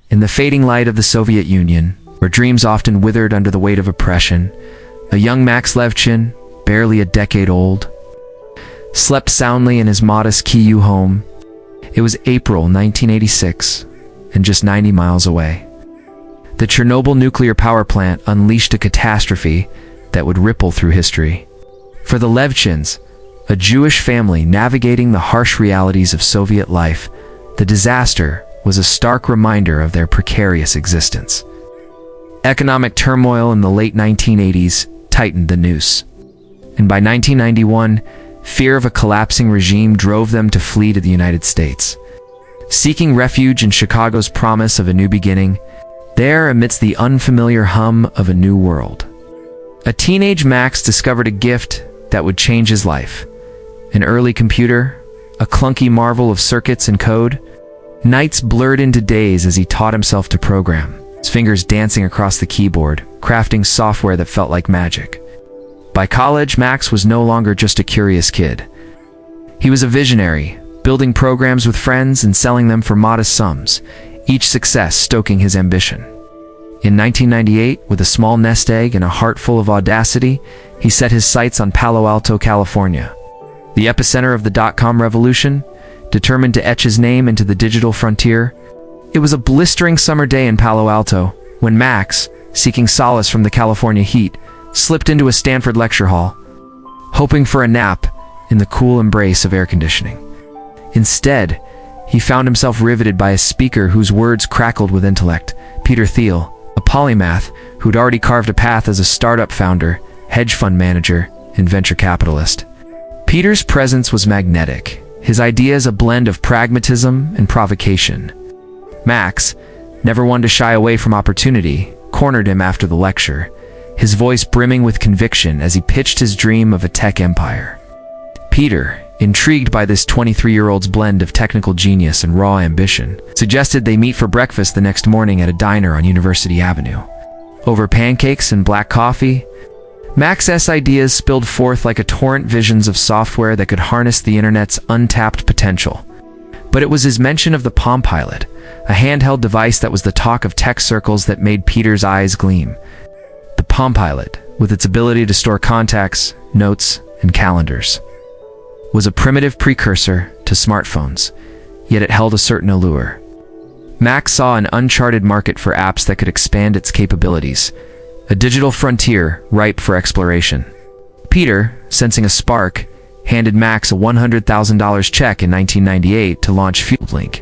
In the fading light of the Soviet Union, where dreams often withered under the weight of oppression, a young Max Levchin, barely a decade old, slept soundly in his modest Kyiv home. It was April 1986, and just 90 miles away. The Chernobyl nuclear power plant unleashed a catastrophe that would ripple through history. For the Levchins, a Jewish family navigating the harsh realities of Soviet life, the disaster was a stark reminder of their precarious existence. Economic turmoil in the late 1980s tightened the noose, and by 1991, fear of a collapsing regime drove them to flee to the United States. Seeking refuge in Chicago's promise of a new beginning, there amidst the unfamiliar hum of a new world, a teenage Max discovered a gift that would change his life. An early computer, a clunky marvel of circuits and code. Nights blurred into days as he taught himself to program, his fingers dancing across the keyboard, crafting software that felt like magic. By college, Max was no longer just a curious kid. He was a visionary, building programs with friends and selling them for modest sums, each success stoking his ambition. In 1998, with a small nest egg and a heart full of audacity, he set his sights on Palo Alto, California, the epicenter of the dot-com revolution. Determined to etch his name into the digital frontier, it was a blistering summer day in Palo Alto when Max, seeking solace from the California heat, slipped into a Stanford lecture hall, hoping for a nap in the cool embrace of air conditioning. Instead, he found himself riveted by a speaker whose words crackled with intellect, Peter Thiel, a polymath who'd already carved a path as a startup founder, hedge fund manager, and venture capitalist. Peter's presence was magnetic, his ideas a blend of pragmatism and provocation. Max, never one to shy away from opportunity, cornered him after the lecture, his voice brimming with conviction as he pitched his dream of a tech empire. Peter, intrigued by this 23-year-old's blend of technical genius and raw ambition, suggested they meet for breakfast the next morning at a diner on University Avenue. Over pancakes and black coffee, Max's ideas spilled forth like a torrent, visions of software that could harness the internet's untapped potential. But it was his mention of the Palm Pilot, a handheld device that was the talk of tech circles, that made Peter's eyes gleam. The Palm Pilot, with its ability to store contacts, notes, and calendars, was a primitive precursor to smartphones, yet it held a certain allure. Max saw an uncharted market for apps that could expand its capabilities, a digital frontier ripe for exploration. Peter, sensing a spark, handed Max a $100,000 check in 1998 to launch FieldLink,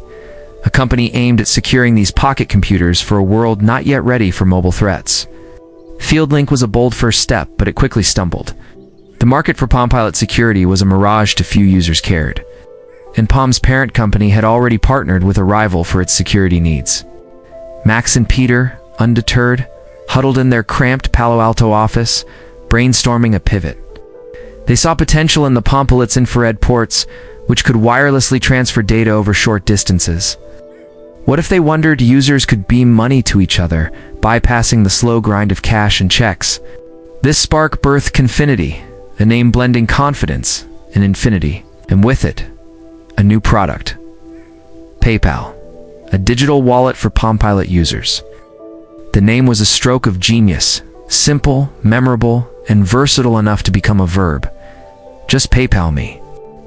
a company aimed at securing these pocket computers for a world not yet ready for mobile threats. FieldLink was a bold first step, but it quickly stumbled. The market for Palm Pilot security was a mirage to few users cared, and Palm's parent company had already partnered with a rival for its security needs. Max and Peter, undeterred, huddled in their cramped Palo Alto office, brainstorming a pivot. They saw potential in the Palm Pilot's infrared ports, which could wirelessly transfer data over short distances. What if they wondered users could beam money to each other, bypassing the slow grind of cash and checks? This spark birthed Confinity, a name blending confidence and infinity, and with it, a new product. PayPal, a digital wallet for Palm Pilot users. The name was a stroke of genius, simple, memorable, and versatile enough to become a verb. Just PayPal me.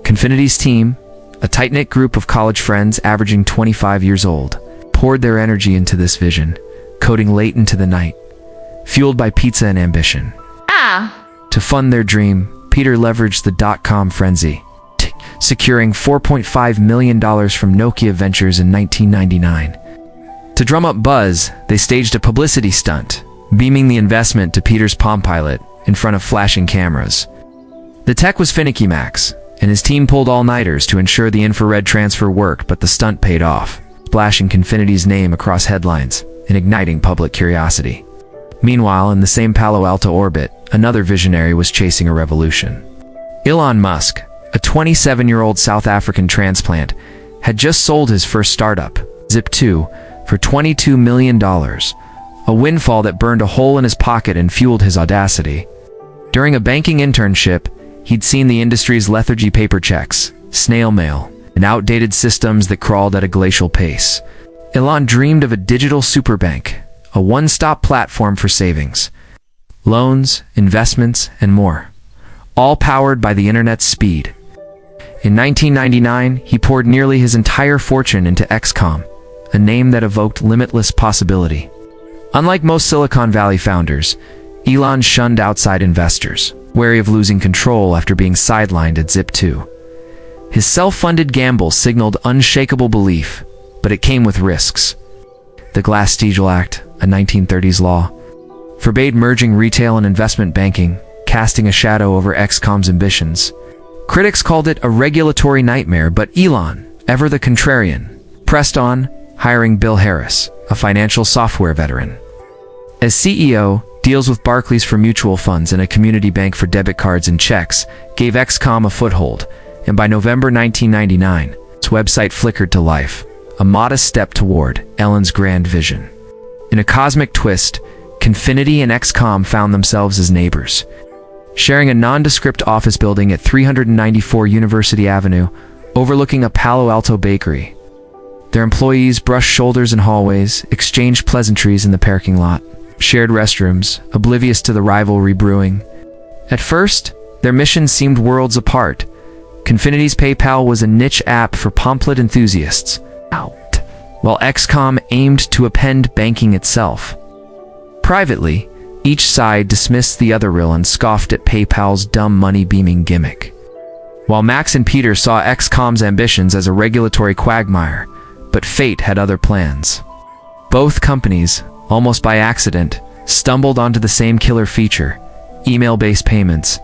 Confinity's team, a tight-knit group of college friends averaging 25 years old, poured their energy into this vision, coding late into the night, fueled by pizza and ambition. To fund their dream, Peter leveraged the dot-com frenzy, securing $4.5 million from Nokia Ventures in 1999. To drum up buzz, they staged a publicity stunt, beaming the investment to Peter's Palm Pilot in front of flashing cameras. The tech was finicky, Max, and his team pulled all-nighters to ensure the infrared transfer worked, but the stunt paid off, splashing Confinity's name across headlines and igniting public curiosity. Meanwhile, in the same Palo Alto orbit, another visionary was chasing a revolution. Elon Musk, a 27-year-old South African transplant, had just sold his first startup, Zip2, for $22 million, a windfall that burned a hole in his pocket and fueled his audacity. During a banking internship, he'd seen the industry's lethargy: paper checks, snail mail, and outdated systems that crawled at a glacial pace. Elon dreamed of a digital superbank, a one-stop platform for savings, loans, investments, and more, all powered by the internet's speed. In 1999, he poured nearly his entire fortune into XCOM, a name that evoked limitless possibility. Unlike most Silicon Valley founders, Elon shunned outside investors, wary of losing control after being sidelined at Zip2. His self-funded gamble signaled unshakable belief, but it came with risks. The Glass-Steagall Act, a 1930s law, forbade merging retail and investment banking, casting a shadow over XCOM's ambitions. Critics called it a regulatory nightmare, but Elon, ever the contrarian, pressed on, hiring Bill Harris, a financial software veteran. As CEO, deals with Barclays for mutual funds and a community bank for debit cards and checks gave XCOM a foothold, and by November 1999, its website flickered to life, a modest step toward Elon's grand vision. In a cosmic twist, Confinity and XCOM found themselves as neighbors, sharing a nondescript office building at 394 University Avenue, overlooking a Palo Alto bakery. Their employees brushed shoulders in hallways, exchanged pleasantries in the parking lot, shared restrooms, oblivious to the rivalry brewing. At first, their missions seemed worlds apart. Confinity's PayPal was a niche app for pamphlet enthusiasts, while XCOM aimed to append banking itself. Privately, each side dismissed the other and scoffed at PayPal's dumb money-beaming gimmick. While Max and Peter saw XCOM's ambitions as a regulatory quagmire, but fate had other plans. Both companies, almost by accident, stumbled onto the same killer feature: email-based payments.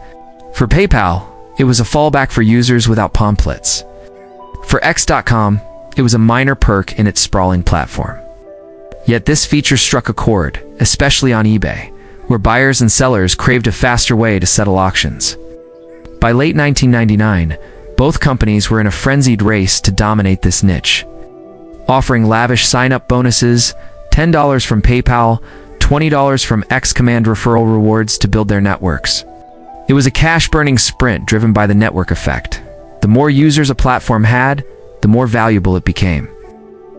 For PayPal, it was a fallback for users without pamphlets. For X.com, it was a minor perk in its sprawling platform. Yet this feature struck a chord, especially on eBay, where buyers and sellers craved a faster way to settle auctions. By late 1999, both companies were in a frenzied race to dominate this niche, offering lavish sign-up bonuses, $10 from PayPal, $20 from X-Command referral rewards to build their networks. It was a cash-burning sprint driven by the network effect. The more users a platform had, the more valuable it became.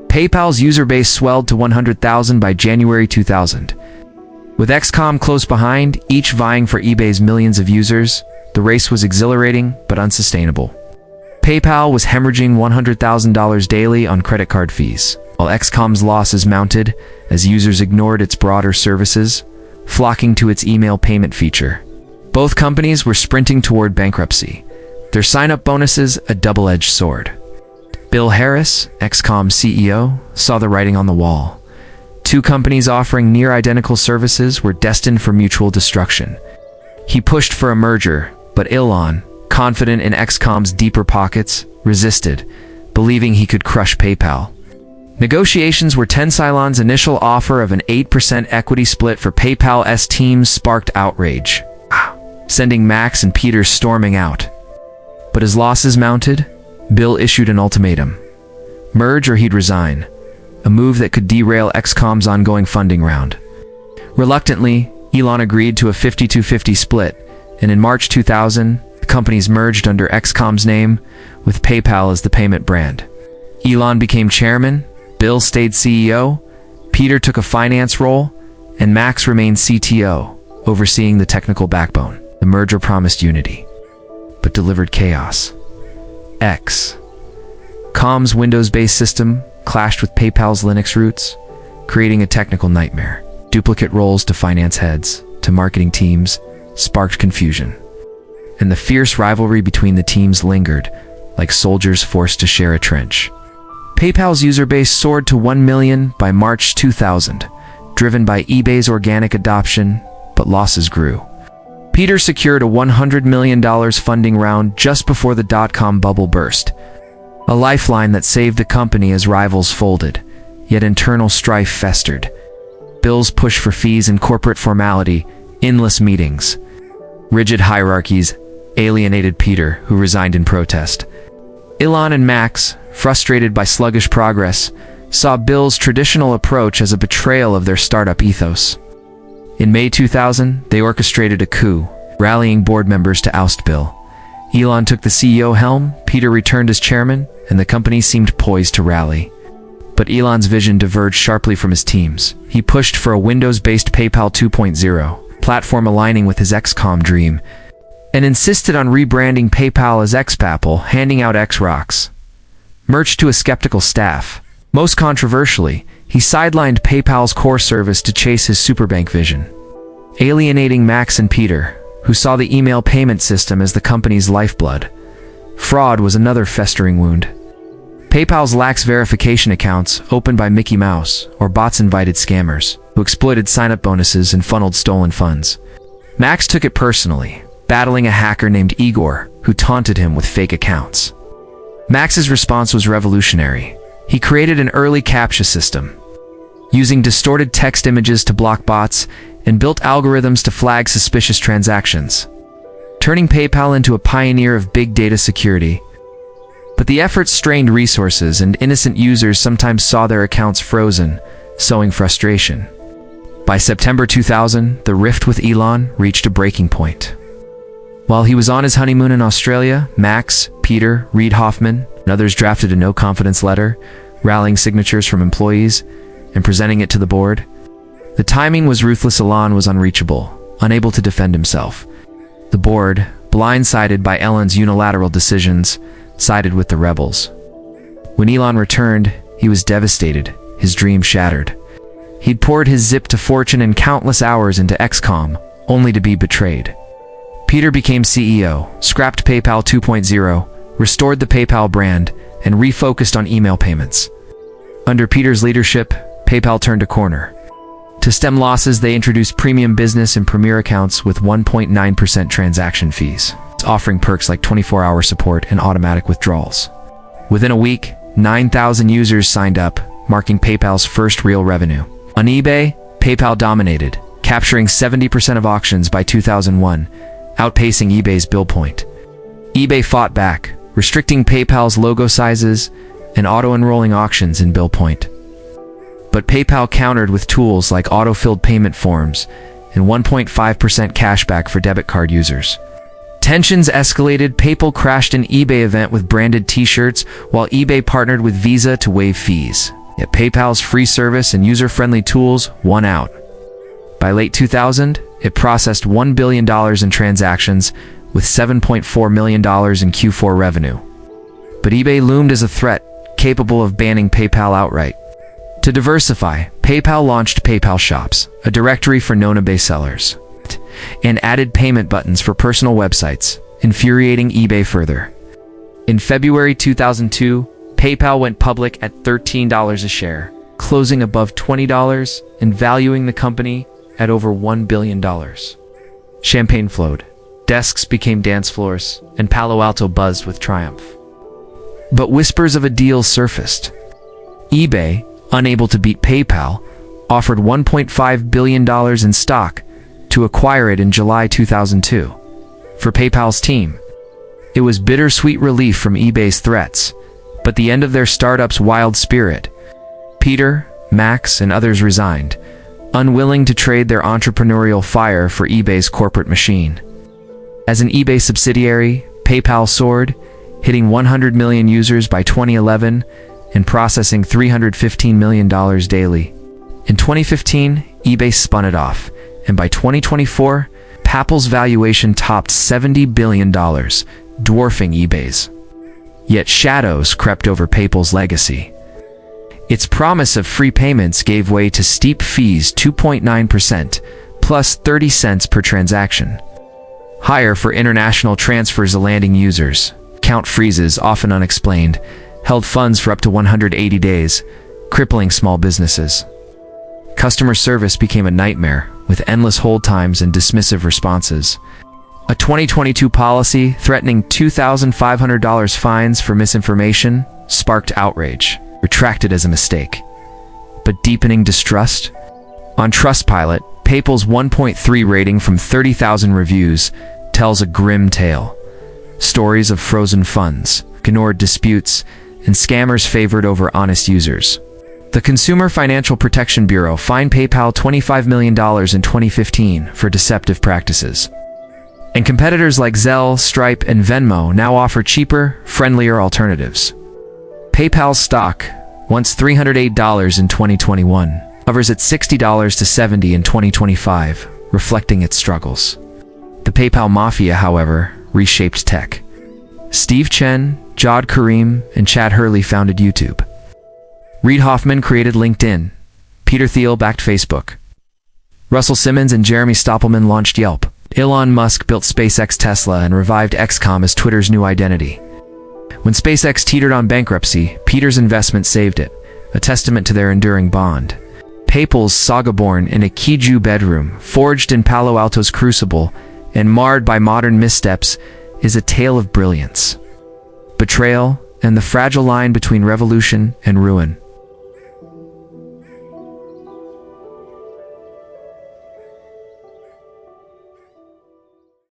PayPal's user base swelled to 100,000 by January 2000. With XCOM close behind, each vying for eBay's millions of users, the race was exhilarating but unsustainable. PayPal was hemorrhaging $100,000 daily on credit card fees, while XCOM's losses mounted as users ignored its broader services, flocking to its email payment feature. Both companies were sprinting toward bankruptcy, their sign-up bonuses a double-edged sword. Bill Harris, XCOM CEO, saw the writing on the wall. Two companies offering near-identical services were destined for mutual destruction. He pushed for a merger, but Elon, confident in XCOM's deeper pockets, resisted, believing he could crush PayPal. Negotiations were tense. Elon's initial offer of an 8% equity split for PayPal's teams sparked outrage, sending Max and Peter storming out. But as losses mounted, Bill issued an ultimatum: merge or he'd resign, a move that could derail XCOM's ongoing funding round. Reluctantly, Elon agreed to a 50-50 split, and in March 2000, the companies merged under XCOM's name, with PayPal as the payment brand. Elon became chairman, Bill stayed CEO, Peter took a finance role, and Max remained CTO, overseeing the technical backbone. The merger promised unity, but delivered chaos. XCOM's Windows-based system clashed with PayPal's Linux roots, creating a technical nightmare. Duplicate roles to finance heads, to marketing teams, sparked confusion. And the fierce rivalry between the teams lingered, like soldiers forced to share a trench. PayPal's user base soared to 1 million by March 2000, driven by eBay's organic adoption, but losses grew. Peter secured a $100 million funding round just before the dot-com bubble burst, a lifeline that saved the company as rivals folded, yet internal strife festered. Bill's push for fees and corporate formality, endless meetings, rigid hierarchies alienated Peter, who resigned in protest. Elon and Max, frustrated by sluggish progress, saw Bill's traditional approach as a betrayal of their startup ethos. In May 2000, they orchestrated a coup, rallying board members to oust Bill. Elon took the CEO helm, Peter returned as chairman, and the company seemed poised to rally. But Elon's vision diverged sharply from his team's. He pushed for a Windows-based PayPal 2.0, platform aligning with his XCOM dream, and insisted on rebranding PayPal as XPapal, handing out X-Rocks merch to a skeptical staff. Most controversially, he sidelined PayPal's core service to chase his superbank vision, alienating Max and Peter, who saw the email payment system as the company's lifeblood. Fraud was another festering wound. PayPal's lax verification accounts opened by Mickey Mouse or bots invited scammers who exploited sign-up bonuses and funneled stolen funds. Max took it personally, battling a hacker named Igor who taunted him with fake accounts. Max's response was revolutionary. He created an early CAPTCHA system, using distorted text images to block bots and built algorithms to flag suspicious transactions, turning PayPal into a pioneer of big data security. But the efforts strained resources, and innocent users sometimes saw their accounts frozen, sowing frustration. By September 2000, the rift with Elon reached a breaking point. While he was on his honeymoon in Australia, Max, Peter, Reid Hoffman, and others drafted a no-confidence letter, rallying signatures from employees and presenting it to the board. The timing was ruthless. Elon was unreachable, unable to defend himself. The board, blindsided by Elon's unilateral decisions, sided with the rebels. When Elon returned, he was devastated, his dream shattered. He'd poured his zip to fortune and countless hours into XCOM, only to be betrayed. Peter became CEO, scrapped PayPal 2.0, restored the PayPal brand, and refocused on email payments. Under Peter's leadership, PayPal turned a corner. To stem losses, they introduced premium business and premier accounts with 1.9% transaction fees, offering perks like 24-hour support and automatic withdrawals. Within a week, 9,000 users signed up, marking PayPal's first real revenue. On eBay, PayPal dominated, capturing 70% of auctions by 2001, outpacing eBay's bill point. eBay fought back, restricting PayPal's logo sizes and auto-enrolling auctions in bill point. But PayPal countered with tools like auto-filled payment forms and 1.5% cashback for debit card users. Tensions escalated. PayPal crashed an eBay event with branded t-shirts, while eBay partnered with Visa to waive fees. Yet PayPal's free service and user-friendly tools won out. By late 2000, it processed $1 billion in transactions, with $7.4 million in Q4 revenue. But eBay loomed as a threat, capable of banning PayPal outright. To diversify, PayPal launched PayPal Shops, a directory for known eBay sellers, and added payment buttons for personal websites, infuriating eBay further. In February 2002, PayPal went public at $13 a share, closing above $20 and valuing the company at over $1 billion. Champagne flowed, desks became dance floors, and Palo Alto buzzed with triumph. But whispers of a deal surfaced. eBay, unable to beat PayPal, offered $1.5 billion in stock to acquire it in July 2002. For PayPal's team, it was bittersweet relief from eBay's threats, but the end of their startup's wild spirit. Peter, Max, and others resigned, unwilling to trade their entrepreneurial fire for eBay's corporate machine. As an eBay subsidiary, PayPal soared, hitting 100 million users by 2011 and processing $315 million daily. In 2015, eBay spun it off, and by 2024, PayPal's valuation topped $70 billion, dwarfing eBay's. Yet shadows crept over PayPal's legacy. Its promise of free payments gave way to steep fees, 2.9%, plus 30 cents per transaction. Higher for international transfers. Landing users, account freezes, often unexplained, held funds for up to 180 days, crippling small businesses. Customer service became a nightmare, with endless hold times and dismissive responses. A 2022 policy threatening $2,500 fines for misinformation sparked outrage, retracted as a mistake. But deepening distrust? On Trustpilot, PayPal's 1.3 rating from 30,000 reviews tells a grim tale. Stories of frozen funds, ignored disputes, and scammers favored over honest users. The Consumer Financial Protection Bureau fined PayPal $25 million in 2015 for deceptive practices. And competitors like Zelle, Stripe, and Venmo now offer cheaper, friendlier alternatives. PayPal's stock, once $308 in 2021, hovers at $60 to $70 in 2025, reflecting its struggles. The PayPal mafia, however, reshaped tech. Steve Chen, Jawed Karim, and Chad Hurley founded YouTube. Reid Hoffman created LinkedIn. Peter Thiel backed Facebook. Russell Simmons and Jeremy Stoppelman launched Yelp. Elon Musk built SpaceX, Tesla, and revived XCOM as Twitter's new identity. When SpaceX teetered on bankruptcy, Peter's investment saved it, a testament to their enduring bond. PayPal's saga, born in a Kiju bedroom, forged in Palo Alto's crucible, and marred by modern missteps, is a tale of brilliance, betrayal, and the fragile line between revolution and ruin.